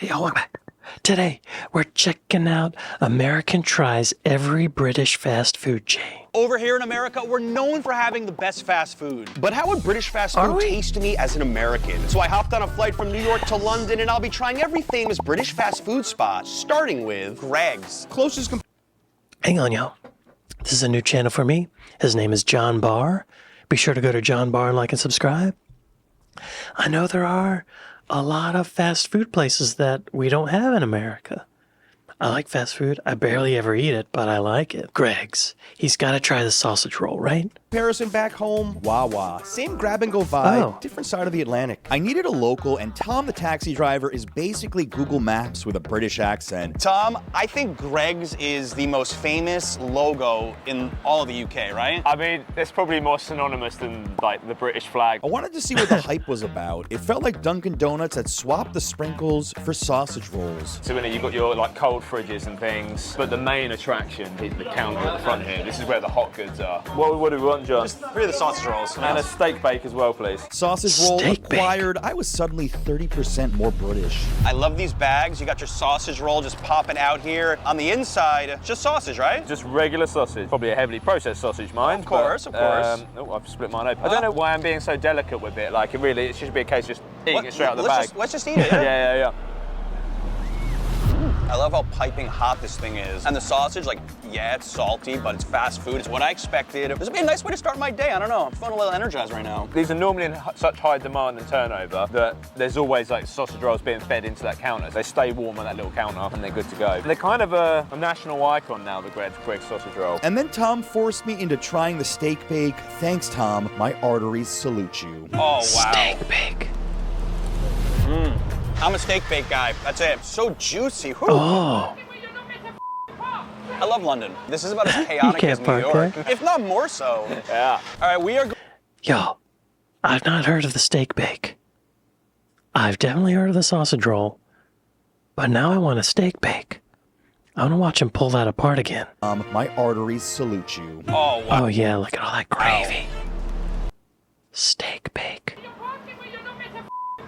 Yo, welcome back. Today, we're checking out American Tries every British fast food chain. Over here in America, we're known for having the best fast food. But how would British fast food taste to me as an American? So I hopped on a flight from New York to London, and I'll be trying every famous British fast food spot, starting with Greg's. Hang on, y'all. This is a new channel for me. His name is Jon Barr. Be sure to go to Jon Barr and like and subscribe. I know there are a lot of fast food places that we don't have in America. I like fast food. I barely ever eat it, but I like it. Greg's. He's got to try the sausage roll, right? Comparison back home, Wawa. Same grab-and-go vibe, Oh. different side of the Atlantic. I needed a local, and Tom the taxi driver is basically Google Maps with a British accent. Tom, I think Greg's is the most famous logo in all of the UK, right? I mean, it's probably more synonymous than, like, the British flag. I wanted to see what the hype was about. It felt like Dunkin' Donuts had swapped the sprinkles for sausage rolls. So in it, you've got your, like, cold fridges and things, but the main attraction is the counter at the front here. This is where the hot goods are. What do we want, John? Just 3 of the sausage rolls. And a steak bake as well, please. Sausage roll Steak bake. acquired. I was suddenly 30% more British. I love these bags. You got your sausage roll just popping out here. On the inside, just sausage, right? Just regular sausage. Probably a heavily processed sausage, mine. Of course, but, of course. Oh, I've split mine open. I don't know why I'm being so delicate with it. Like, it should be a case of just eating it straight out of the bag. Let's just eat it. Yeah. I love how piping hot this thing is. And the sausage, like, yeah, it's salty, but it's fast food. It's what I expected. This would be a nice way to start my day. I don't know. I'm feeling a little energized right now. These are normally in such high demand and turnover that there's always like sausage rolls being fed into that counter. They stay warm on that little counter and they're good to go. They're kind of a national icon now, the Greg's sausage roll. And then Tom forced me into trying the steak bake. Thanks, Tom. My arteries salute you. Oh, wow. Steak bake. I'm a steak bake guy. That's it. So juicy. Whew. Oh. I love London. This is about as chaotic as New park York, there. if not more so. Yeah. All right, we are. Yo, I've not heard of the steak bake. I've definitely heard of the sausage roll. But now I want a steak bake. I want to watch him pull that apart again. My arteries salute you. Oh, wow. Oh yeah, look at all that gravy. Steak bake.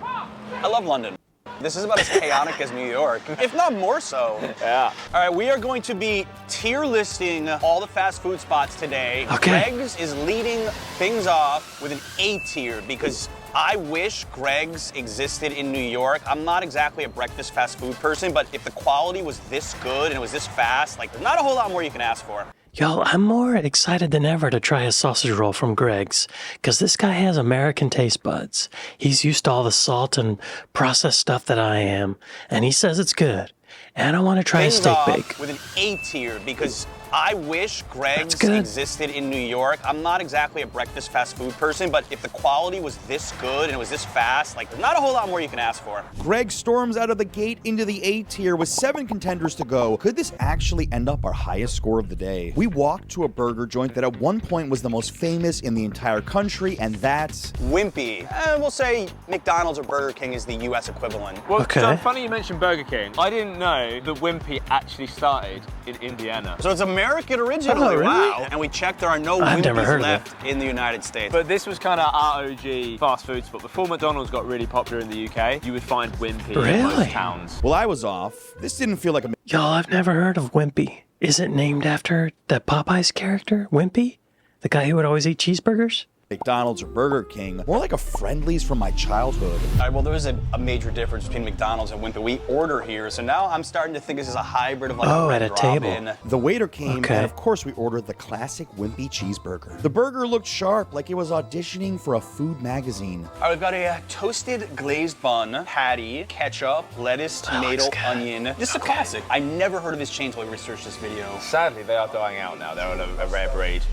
I love London. This is about as chaotic as New York, if not more so. Yeah. All right, we are going to be tier listing all the fast food spots today. Okay. Greg's is leading things off with an A tier because I wish Greg's existed in New York. I'm not exactly a breakfast fast food person, but if the quality was this good and it was this fast, like, there's not a whole lot more you can ask for. Y'all, I'm more excited than ever to try a sausage roll from Greg's, because this guy has American taste buds. He's used to all the salt and processed stuff that I am, and he says it's good. And I want to try a Things steak off bake. with an A tier because I wish Greg's good. existed in New York. I'm not exactly a breakfast fast food person, but if the quality was this good and it was this fast, like, there's not a whole lot more you can ask for. Greg storms out of the gate into the A tier with 7 contenders to go. Could this actually end up our highest score of the day? We walked to a burger joint that at one point was the most famous in the entire country, and that's Wimpy. We'll say McDonald's or Burger King is the US equivalent. Well, Okay. John, funny you mentioned Burger King. I didn't know that Wimpy actually started in Indiana. So it's American originally, Oh, really? wow. And we checked, there are no I've never Wimpys heard of left in the United States. But this was kind of ROG fast food spot. Before McDonald's got really popular in the UK, you would find Wimpy in Really? most towns. well, I was off. This didn't feel like a Y'all, I've never heard of Wimpy. Is it named after that Popeyes character, Wimpy? The guy who would always eat cheeseburgers? McDonald's or Burger King, more like a Friendly's from my childhood. All right, well, there is a major difference between McDonald's and Wimpy. We order here, so now I'm starting to think this is a hybrid of like Oh, a Red at a table. Robin. The waiter came, Okay. and of course we ordered the classic Wimpy cheeseburger. The burger looked sharp, like it was auditioning for a food magazine. All right, we've got a toasted glazed bun, patty, ketchup, lettuce, tomato, looks good. onion. Just a classic. I never heard of this chain until we researched this video. Sadly, they are dying out now. They're a rare breed.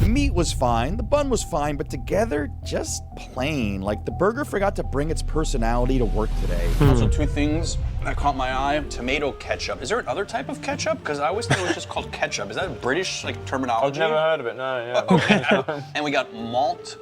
The meat was fine, the bun was fine, but together, just plain. Like the burger forgot to bring its personality to work today. Also, 2 things that caught my eye. Tomato ketchup. Is there another type of ketchup? Because I always thought it was just called ketchup. Is that a British, like, terminology? I've never heard of it, no. Yeah. Okay. And we got malt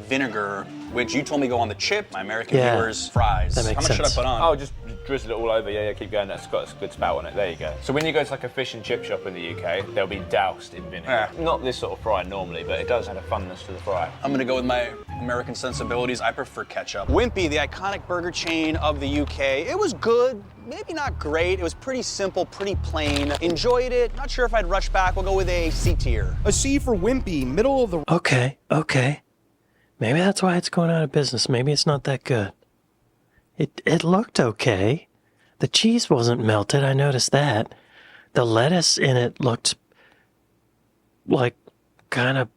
vinegar, which you told me go on the chip, my American Yeah, viewers, fries. that makes How much should I sense. put on? Oh, just drizzle it all over. Yeah, keep going. That's got a good spout on it. There you go. So when you go to like a fish and chip shop in the UK, they'll be doused in vinegar. Yeah. Not this sort of fry normally, but it does add a funness to the fry. I'm gonna go with my American sensibilities. I prefer ketchup. Wimpy, the iconic burger chain of the UK, it was good, maybe not great. It was pretty simple, pretty plain. Enjoyed it. Not sure if I'd rush back. We'll go with a C tier. A C for Wimpy, middle of the Okay, okay. Maybe that's why it's going out of business. Maybe it's not that good. It looked okay. The cheese wasn't melted. I noticed that. The lettuce in it looked like kind of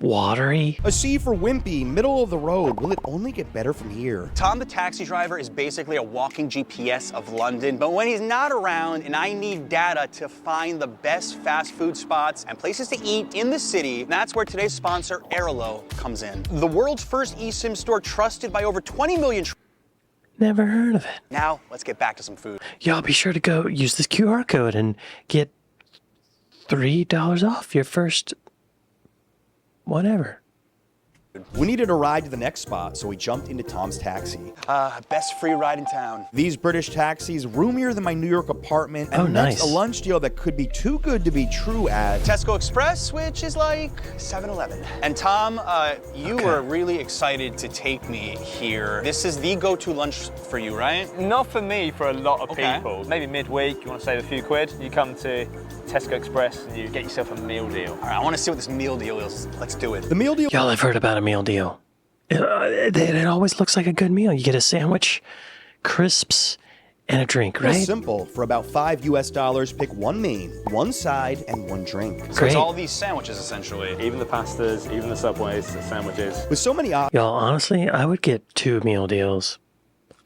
watery. A C for Wimpy, middle of the road. Will it only get better from here? Tom the taxi driver is basically a walking GPS of London, but when he's not around and I need data to find the best fast food spots and places to eat in the city, that's where today's sponsor, Arilo, comes in. The world's first eSIM store trusted by over 20 million. Never heard of it. Now, let's get back to some food. Y'all be sure to go use this QR code and get $3 off your first whatever. We needed a ride to the next spot, so we jumped into Tom's taxi. Best free ride in town. These British taxis, roomier than my New York apartment, and Oh, next, nice. a lunch deal that could be too good to be true at Tesco Express, which is like 7-Eleven. And Tom, you were really excited to take me here. This is the go-to lunch for you, right? Not for me, for a lot of Okay. people. Maybe midweek, you want to save a few quid, you come to Tesco Express and you get yourself a meal deal. All right, I want to see what this meal deal is. Let's do it. the meal deal. Y'all have heard about a meal deal. It always looks like a good meal. You get a sandwich, crisps, and a drink, Real right? simple. For about $5 US, pick one main, one side, and one drink. So Great. it's all these sandwiches, essentially. Even the pastas, even the Subways, the sandwiches. With so many Y'all, honestly, I would get 2 meal deals.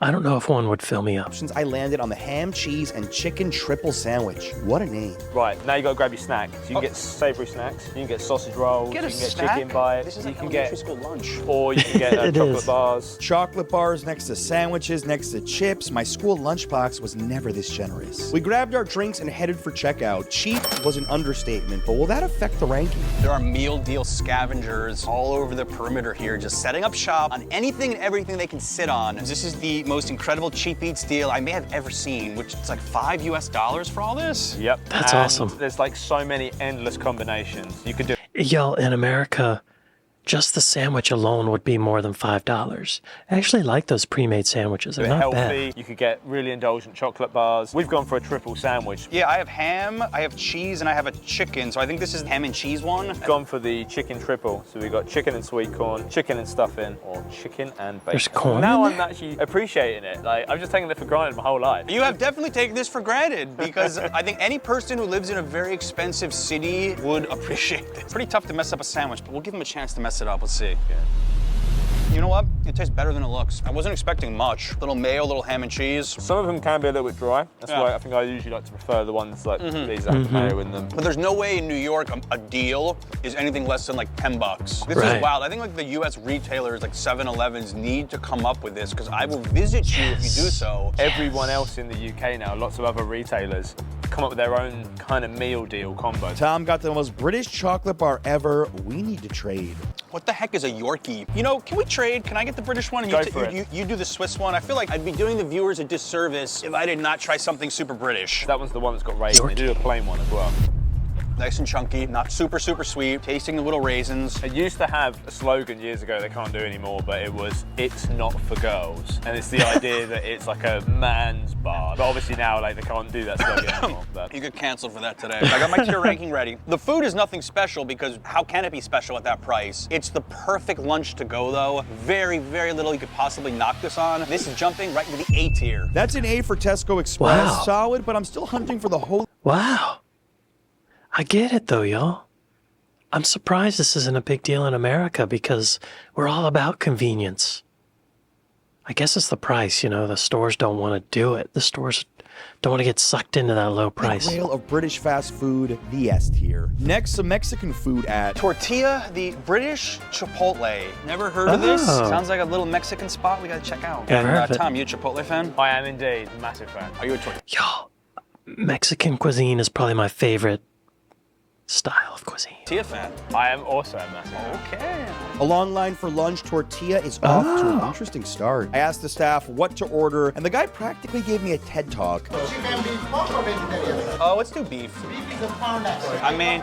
I don't know if one would fill me up. options, I landed on the ham, cheese, and chicken triple sandwich. What a name. Right, now you got to grab your snack. So you can get savoury snacks, you can get sausage rolls, Get a you can get snack? chicken bites, This is you like can elementary get, school lunch. or you can get It chocolate is. bars. Chocolate bars next to sandwiches, next to chips. My school lunchbox was never this generous. We grabbed our drinks and headed for checkout. Cheap was an understatement, but will that affect the ranking? There are meal deal scavengers all over the perimeter here, just setting up shop on anything and everything they can sit on. This is the most incredible cheap eats deal I may have ever seen, which is like $5 US for all this. Yep. That's and awesome. There's like so many endless combinations. You could do Y'all, in America, just the sandwich alone would be more than $5. I actually like those pre-made sandwiches. They're it not healthy, bad. you could get really indulgent chocolate bars. We've gone for a triple sandwich. Yeah, I have ham, I have cheese, and I have a chicken. So I think this is the ham and cheese one. Gone for the chicken triple. So we've got chicken and sweet corn, chicken and stuffing, or chicken and bacon. There's corn Now in I'm actually appreciating it. Like, I've just taken it for granted my whole life. You have definitely taken this for granted because I think any person who lives in a very expensive city would appreciate this. Pretty tough to mess up a sandwich, but we'll give them a chance to mess it up. Let's see. You know what? It tastes better than it looks. I wasn't expecting much. Little mayo, little ham and cheese. Some of them can be a little bit dry. That's Yeah. why I think I usually like to prefer the ones like these that have mayo in them. But there's no way in New York a deal is anything less than like $10. This Right. is wild. I think like the US retailers like 7-Elevens need to come up with this because I will visit you if you do so. Everyone else in the UK now, lots of other retailers, come up with their own kind of meal deal combo. Tom got the most British chocolate bar ever. We need to trade. What the heck is a Yorkie? You know, can we trade? Can I get the British one and Go for it. you do the Swiss one? I feel like I'd be doing the viewers a disservice if I did not try something super British. That one's the one that's got raisins. They do a plain one as well. Nice and chunky, not super sweet, tasting the little raisins. It used to have a slogan years ago they can't do anymore, but it was, "It's not for girls." And it's the idea that it's like a man's bar. But obviously now like they can't do that slogan anymore. But You get canceled for that today. I got my tier ranking ready. The food is nothing special because how can it be special at that price? It's the perfect lunch to go though. Very, very little you could possibly knock this on. This is jumping right into the A tier. That's an A for Tesco Express. Wow. Solid, but I'm still hunting for the whole. Wow. I get it though, y'all. I'm surprised this isn't a big deal in America because we're all about convenience. I guess it's the price, you know, the stores don't want to do it. The stores don't want to get sucked into that low price. Grail of British fast food, the S tier. Next, some Mexican food at Tortilla, the British Chipotle. Never heard of this? Oh. Sounds like a little Mexican spot we gotta check out. Never heard And of it. Tom, you a Chipotle fan? I am indeed massive fan. Are you a tortilla? Y'all, Mexican cuisine is probably my favorite style of cuisine. Tortilla fan. I am also a massive. Okay. A long line for lunch. Tortilla is off to an interesting start. I asked the staff what to order, and the guy practically gave me a TED talk. Chicken, beef, pork, or vegetarian? Oh, let's do beef. Beef is a pound extra. I mean,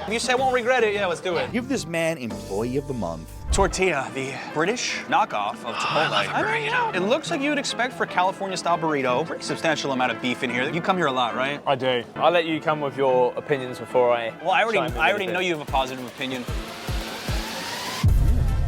if you say I won't regret it, yeah, let's do it. Give this man Employee of the Month. Tortilla, the British knockoff of Chipotle. I mean, it looks like you would expect for a California-style burrito. Pretty substantial amount of beef in here. You come here a lot, right? I do. I'll let you come with your opinions before I. Well, I chime in already with know it. you have a positive opinion.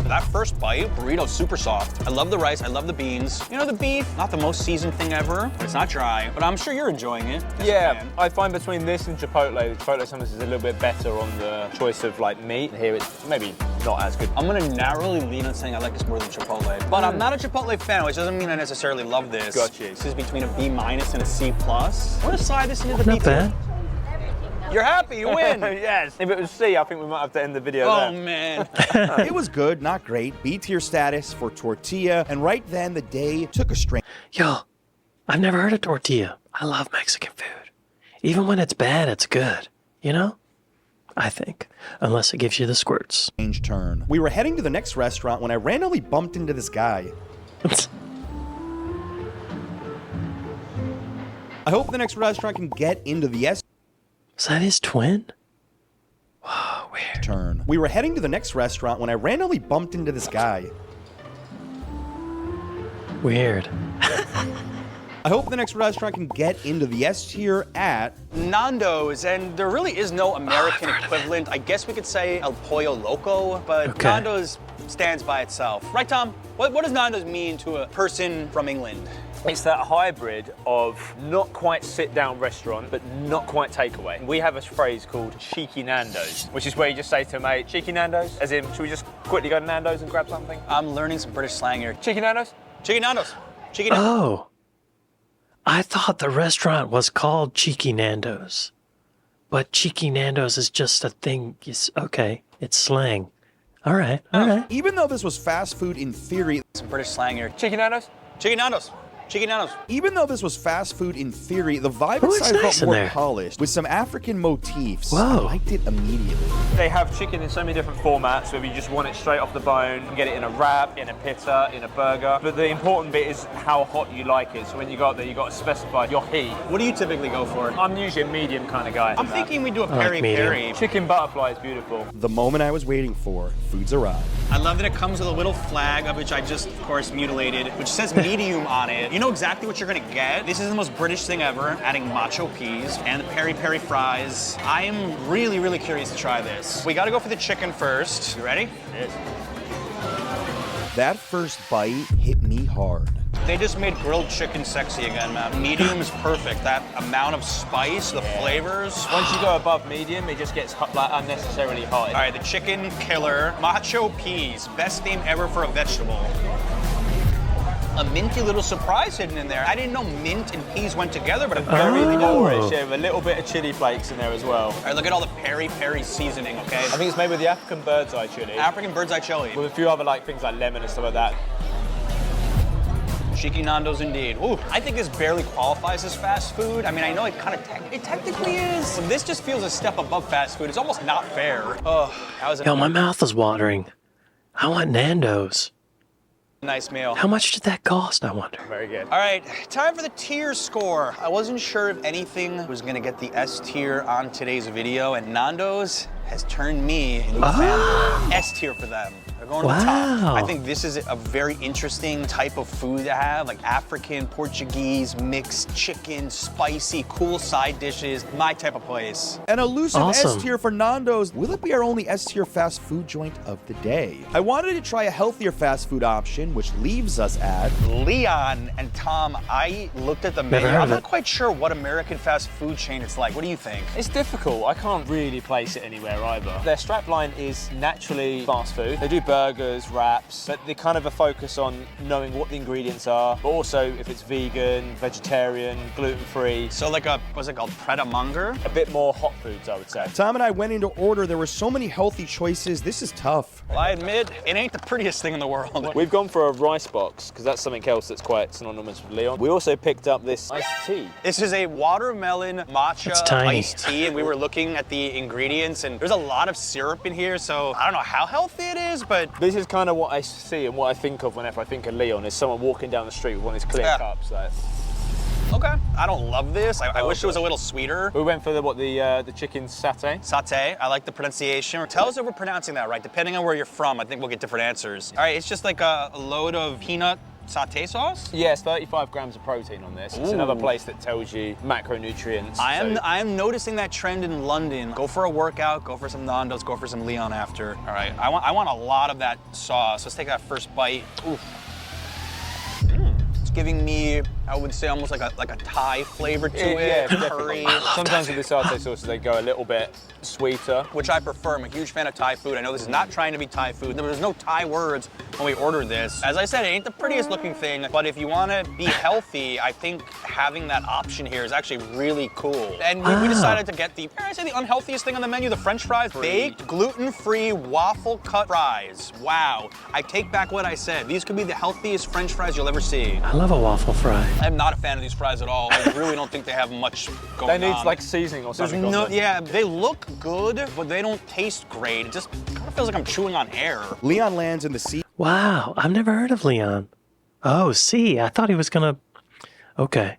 That first bite, burrito's super soft. I love the rice, I love the beans. You know, the beef, not the most seasoned thing ever. It's not dry, but I'm sure you're enjoying it. Yes, Yeah, man. I find between this and Chipotle sometimes is a little bit better on the choice of like meat. Here it's maybe not as good. I'm gonna narrowly lean on saying I like this more than Chipotle. But I'm not a Chipotle fan, which doesn't mean I necessarily love this. Got you. This is between a B- and a C+. I'm gonna slide this into the B Not tier. bad. You're happy, you win. Yes. If it was C, I think we might have to end the video Oh, there. man. It was good, not great. B tier status for Tortilla, and right then the day took a strange Yo, I've never heard of tortilla. I love Mexican food. Even when it's bad, it's good. You know? I think. Unless it gives you the squirts. turn. We were heading to the next restaurant when I randomly bumped into this guy. I hope the next restaurant can get into the S Is that his twin? Whoa, weird. turn. We were heading to the next restaurant when I randomly bumped into this guy. Weird. I hope the next restaurant can get into the S tier at Nando's, and there really is no American I've heard of equivalent. I guess we could say El Pollo Loco, but Okay. Nando's stands by itself. Right, Tom? What does Nando's mean to a person from England? It's that hybrid of not quite sit-down restaurant, but not quite takeaway. We have a phrase called cheeky Nando's, which is where you just say to a mate, cheeky Nando's, as in, should we just quickly go to Nando's and grab something? I'm learning some British slang here. Cheeky Nando's? Chicken Nando's. Chicken Nando's. Oh. I thought the restaurant was called Cheeky Nando's. But Cheeky Nando's is just a thing. Okay, it's slang. All right, all right. even though this was fast food in theory, Some British slang here. Cheeky Nando's? Chicken Nando's. Chicken Nando's. even though this was fast food in theory, the vibe Oh, it's inside nice felt in more there. polished with some African motifs. I Whoa. liked it immediately. They have chicken in so many different formats, whether you just want it straight off the bone, you can get it in a wrap, in a pita, in a burger. But the important bit is how hot you like it. So when you go up there, you got to specify your heat. What do you typically go for? I'm usually a medium kind of guy. I'm thinking we do a like peri medium. peri. Chicken butterfly is beautiful. The moment I was waiting for, food's arrived. I love that it comes with a little flag, of which I just, of course, mutilated, which says medium on it. You know exactly what you're gonna get. This is the most British thing ever, adding macho peas and the peri peri fries. I am really, really curious to try this. We gotta go for the chicken first. You ready? Yes. That first bite hit me hard. They just made grilled chicken sexy again, man. Medium is perfect. That amount of spice, the flavors. Once you go above medium, it just gets hot, like unnecessarily hot. All right, the chicken killer. Macho peas. Best name ever for a vegetable. A minty little surprise hidden in there. I didn't know mint and peas went together, but apparently they do. Moorish, yeah, with a little bit of chili flakes in there as well. All right, look at all the peri peri seasoning, okay? I think it's made with the African bird's eye chili. African bird's eye chili. With a few other like things like lemon and stuff like that. Cheeky Nando's indeed. Ooh, I think this barely qualifies as fast food. I mean, I know it kind of it technically is. This just feels a step above fast food. It's almost not fair. Oh, that was a Yo, my mouth is watering. I want Nando's. nice meal. How much did that cost, I wonder? Very good. All right, time for the tier score. I wasn't sure if anything was gonna get the S tier on today's video, and Nando's has turned me into a fanboy. S tier for them. They're going to the top. Wow. I think this is a very interesting type of food to have, like African, Portuguese, mixed chicken, spicy, cool side dishes. My type of place. An elusive Awesome. S tier for Nando's. Will it be our only S tier fast food joint of the day? I wanted to try a healthier fast food option, which leaves us at Leon and Tom, I looked at the menu. heard I'm of not it. quite sure what American fast food chain it's like. What do you think? It's difficult. I can't really place it anywhere there either. Their strapline is naturally fast food. They do burgers, wraps, but they kind of a focus on knowing what the ingredients are, but also if it's vegan, vegetarian, gluten-free. So like a, what's it called, pret a manger? A bit more hot foods, I would say. Tom and I went in to order. There were so many healthy choices. This is tough. Well, I admit, it ain't the prettiest thing in the world. We've gone for a rice box, because that's something else that's quite synonymous with Leon. We also picked up this iced tea. This is a watermelon matcha iced tea, and we were looking at the ingredients, and there's a lot of syrup in here, so I don't know how healthy it is, but... This is kind of what I see and what I think of whenever I think of Leon, is someone walking down the street with one of these clear cups. Like. Okay. I don't love this. I wish it was a little sweeter. We went for the chicken satay. Satay. I like the pronunciation. Tell us if we're pronouncing that right. Depending on where you're from, I think we'll get different answers. All right, it's just like a load of peanut satay sauce? Yes, 35 grams of protein on this. It's another place that tells you macronutrients. I am noticing that trend in London. Go for a workout, go for some Nando's, go for some Leon after. All right, I want a lot of that sauce. Let's take that first bite. Ooh. It's giving me, I would say, almost like a Thai flavor to it. Yeah, curry. Sometimes with the satay sauces, they go a little bit sweeter. Which I prefer. I'm a huge fan of Thai food. I know this is not trying to be Thai food. There was no Thai words when we ordered this. As I said, it ain't the prettiest looking thing, but if you want to be healthy, I think having that option here is actually really cool. And we decided to get the, I say the unhealthiest thing on the menu, the French fries. Baked, gluten-free, waffle cut fries. Wow. I take back what I said. These could be the healthiest French fries you'll ever see. I love a waffle fry. I'm not a fan of these fries at all. I really don't think they have much going on. They need like seasoning or something. Yeah, they look good, but they don't taste great. It just kind of feels like I'm chewing on air. Leon lands in the sea. Wow, I've never heard of Leon. Oh, see, I thought he was gonna... Okay,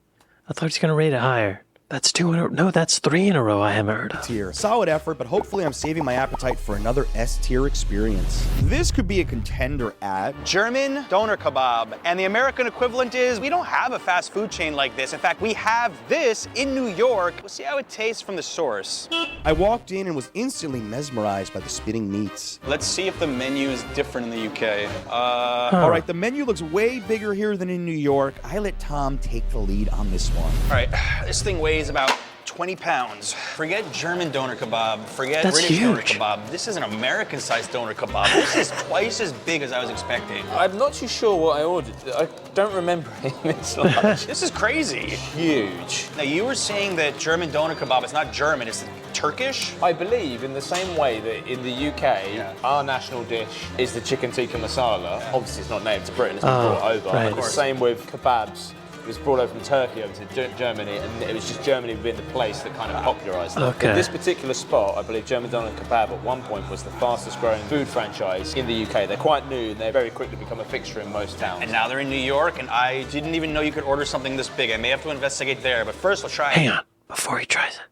I thought he was gonna rate it higher. That's 2 in a... No, that's 3 in a row I haven't heard of. Tier. Solid effort, but hopefully I'm saving my appetite for another S-tier experience. This could be a contender at... German doner kebab. And the American equivalent is, we don't have a fast food chain like this. In fact, we have this in New York. We'll see how it tastes from the source. I walked in and was instantly mesmerized by the spitting meats. Let's see if the menu is different in the UK. All right, the menu looks way bigger here than in New York. I let Tom take the lead on this one. All right, this thing weighs about 20 pounds. Forget German doner kebab. Forget British doner kebab. This is an American-sized doner kebab. This is twice as big as I was expecting. I'm not too sure what I ordered. I don't remember it this large. This is crazy. Huge. Now, you were saying that German doner kebab is not German, it's Turkish? I believe in the same way that in the UK, our national dish is the chicken tikka masala. Obviously, it's not named to Britain, it's been brought over. Right. The same with kebabs. It was brought over from Turkey over to Germany, and it was just Germany being the place that kind of popularised it. Okay. But this particular spot, I believe German doner kebab at one point was the fastest growing food franchise in the UK. They're quite new, and they very quickly become a fixture in most towns. And now they're in New York, and I didn't even know you could order something this big. I may have to investigate there, but first let's try it. Hang on, before he tries it.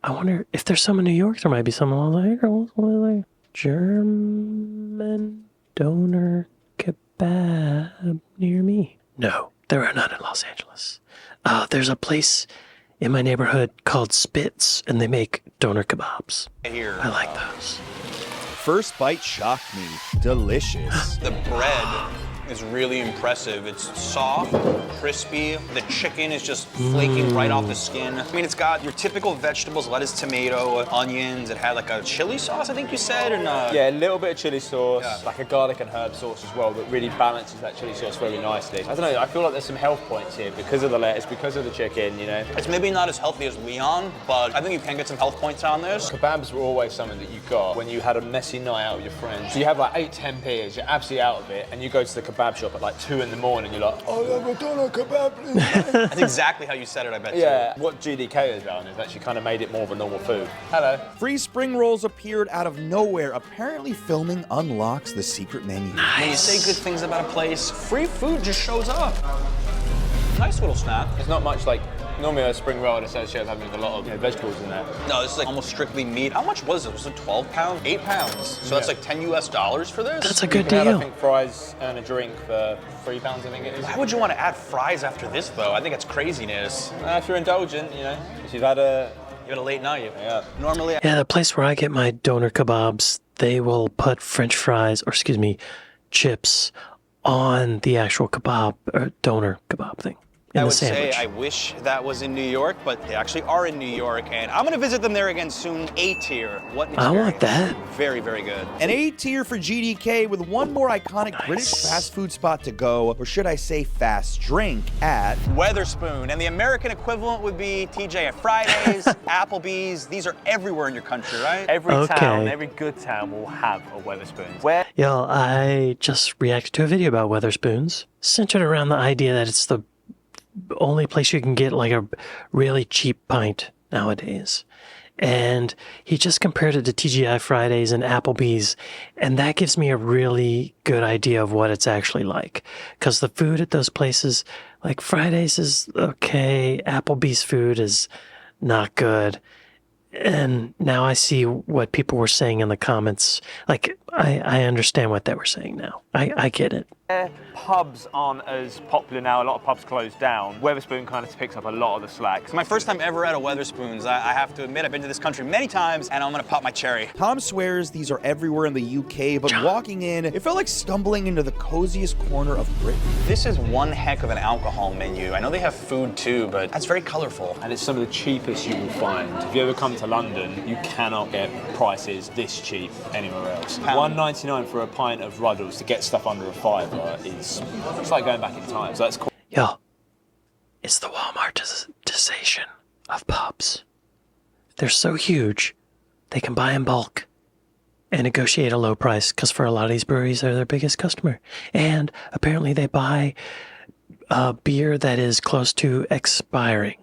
I wonder if there's some in New York. There might be some like German doner kebab near me. No, there are none in Los Angeles. There's a place in my neighborhood called Spitz, and they make doner kebabs. Here. I like those. First bite shocked me. Delicious. The bread is really impressive. It's soft, crispy. The chicken is just flaking right off the skin. I mean, it's got your typical vegetables, lettuce, tomato, onions. It had like a chili sauce, I think you said, and yeah, a little bit of chili sauce, like a garlic and herb sauce as well, that really balances that chili sauce very nicely. I don't know, I feel like there's some health points here because of the lettuce, because of the chicken, you know. It's maybe not as healthy as Leon, but I think you can get some health points on this. Kebabs were always something that you got when you had a messy night out with your friends. So you have like 8-10 beers, you're absolutely out of it, and you go to the kebab shop at like 2 in the morning, you're like, oh, I have a doner kebab, please. That's exactly how you said it, I bet you. Yeah, what GDK has done is actually kind of made it more of a normal food. Hello. Free spring rolls appeared out of nowhere. Apparently filming unlocks the secret menu. When you say good things about a place, free food just shows up. Nice little snack. There's not much like, normally a spring roll I'd associate with having a lot of vegetables in there. No, this is like almost strictly meat. How much was it? Was it 12 pounds? 8 pounds. So that's like $10 US for this? That's a good You can deal. have, I think, fries and a drink for £3, I think it is. Why would you want to add fries after this, though? I think it's craziness. If you're indulgent, you know, if you've had a... You had a late night. Yeah. Normally, Yeah, the place where I get my doner kebabs, they will put French fries, or excuse me, chips on the actual kebab, or doner kebab thing. in I the would sandwich. say I wish that was in New York, but they actually are in New York, and I'm gonna visit them there again soon. A tier. What an I experience. want that. Very, very good. An A tier for GDK with one more iconic British fast food spot to go, or should I say fast drink, at Wetherspoon, and the American equivalent would be TJ Fridays, Applebee's. These are everywhere in your country, right? Every Okay. town, every good town will have a Wetherspoon. Where Yo, I just reacted to a video about Wetherspoons, centered around the idea that it's the only place you can get like a really cheap pint nowadays. And he just compared it to TGI Fridays and Applebee's, and that gives me a really good idea of what it's actually like. Because the food at those places, like Fridays is okay, Applebee's food is not good. And now I see what people were saying in the comments. Like, I understand what they were saying now. I get it. pubs aren't as popular now, a lot of pubs closed down, Wetherspoon kind of picks up a lot of the slack. It's my first time ever at a Wetherspoons. I have to admit, I've been to this country many times, and I'm gonna pop my cherry. Tom swears these are everywhere in the UK, but walking in, it felt like stumbling into the coziest corner of Britain. This is one heck of an alcohol menu. I know they have food too, but that's very colorful. And it's some of the cheapest you will find. If you ever come to London, you cannot get prices this cheap anywhere else. £1.99 for a pint of Ruddles to get stuff under a fiver is, it's like going back in time. So that's cool. Yo, it's the Walmartization of pubs. They're so huge, they can buy in bulk and negotiate a low price, because for a lot of these breweries, they're their biggest customer. And apparently they buy beer that is close to expiring,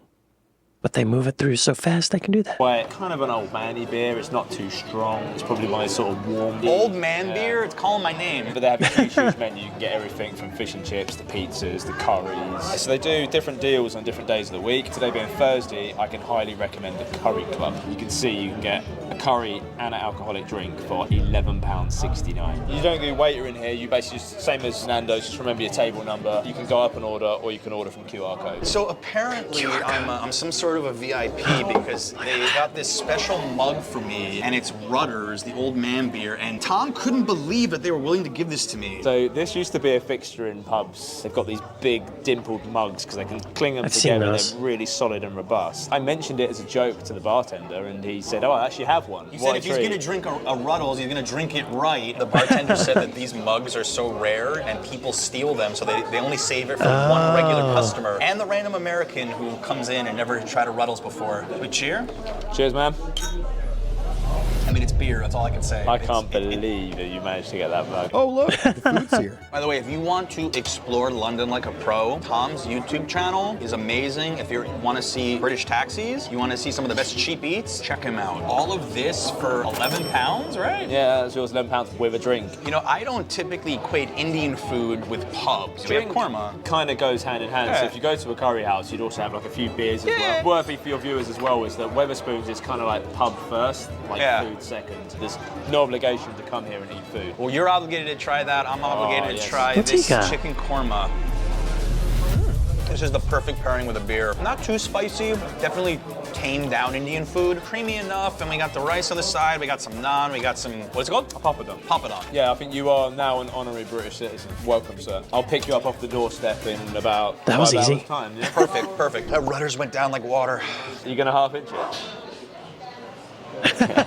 but they move it through so fast they can do that. Quite kind of an old manny beer. It's not too strong. It's probably my sort of warm. Old man beer, it's calling my name. But they have a huge menu. You can get everything from fish and chips, the pizzas, the curries. So they do different deals on different days of the week. Today being Thursday, I can highly recommend the Curry Club. You can see you can get a curry and an alcoholic drink for £11.69. You don't do waiter in here. You basically just, same as Nando's, just remember your table number. You can go up and order, or you can order from QR code. So apparently I'm some sort of a VIP because they got this special mug for me, and it's Rutter's, the old man beer, and Tom couldn't believe that they were willing to give this to me. So this used to be a fixture in pubs. They've got these big dimpled mugs because they can cling them I've seen together. those. They're really solid and robust. I mentioned it as a joke to the bartender, and he said, "Oh, I actually have one." He said if he's gonna drink a Ruddles, he's gonna drink it right. The bartender said that these mugs are so rare and people steal them, so they only save it for one regular customer and the random American who comes in and never tried a Ruddles before. We cheer? Cheers, man. I mean, it's beer, that's all I can say. I can't believe that you managed to get that mug. Oh, look, the food's here. By the way, if you want to explore London like a pro, Tom's YouTube channel is amazing. If you want to see British taxis, you want to see some of the best cheap eats, check him out. All of this for £11, right? Yeah, that's yours, £11 with a drink. You know, I don't typically equate Indian food with pubs. We have korma. Kind of goes hand in hand. Yeah. So if you go to a curry house, you'd also have like a few beers as well. Worthy for your viewers as well is that Wetherspoons is kind of like pub first, like food second. There's no obligation to come here and eat food. Well, you're obligated to try that. I'm obligated to try What's this he got? chicken korma. This is the perfect pairing with a beer. Not too spicy, definitely tamed down Indian food. Creamy enough, and we got the rice on the side, we got some naan, we got some, what's it called? A papadum. Papadum. Yeah, I think you are now an honorary British citizen. Welcome, sir. I'll pick you up off the doorstep in about That was 5 easy. hours' time. Yeah? Perfect, perfect. That Rudders went down like water. Are you gonna half inch it?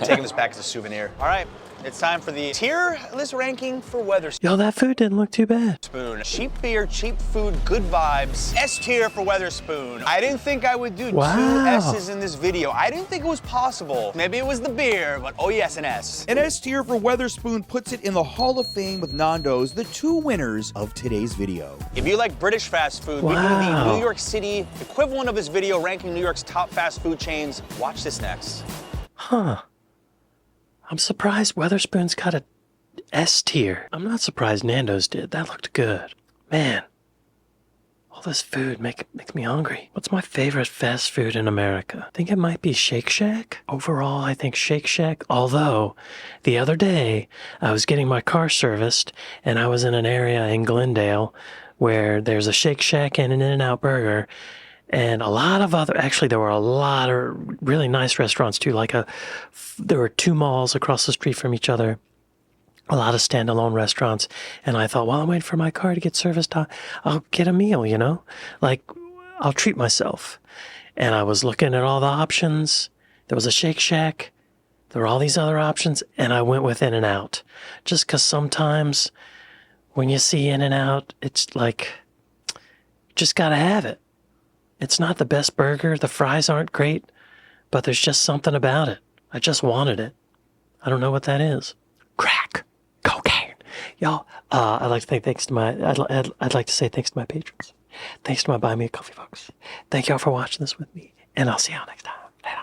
Taking this back as a souvenir. All right, it's time for the tier list ranking for Wetherspoon. Yo, that food didn't look too bad. Cheap beer, cheap food, good vibes. S tier for Wetherspoon. I didn't think I would do Wow. 2 S's in this video. I didn't think it was possible. Maybe it was the beer, but oh yes, an S. An S tier for Wetherspoon puts it in the Hall of Fame with Nando's, the 2 winners of today's video. If you like British fast food, we do the Wow. New York City equivalent of this video ranking New York's top fast food chains. Watch this next. Huh. I'm surprised Wetherspoon's got a S tier. I'm not surprised Nando's did. That looked good. Man, all this food makes me hungry. What's my favorite fast food in America? I think it might be Shake Shack. Overall, I think Shake Shack. Although, the other day, I was getting my car serviced, and I was in an area in Glendale where there's a Shake Shack and an In-N-Out Burger, and a lot of other, actually there were a lot of really nice restaurants too, there were 2 malls across the street from each other, a lot of standalone restaurants, and I thought, while I'm waiting for my car to get serviced, I'll get a meal, you know? Like, I'll treat myself. And I was looking at all the options. There was a Shake Shack. There were all these other options, and I went with In-N-Out. Just because sometimes when you see In-N-Out, it's like, just gotta have it. It's not the best burger. The fries aren't great, but there's just something about it. I just wanted it. I don't know what that is. Crack. Cocaine. Y'all, I'd like to say thanks to my patrons. Thanks to my Buy Me a Coffee folks. Thank y'all for watching this with me, and I'll see y'all next time. Later.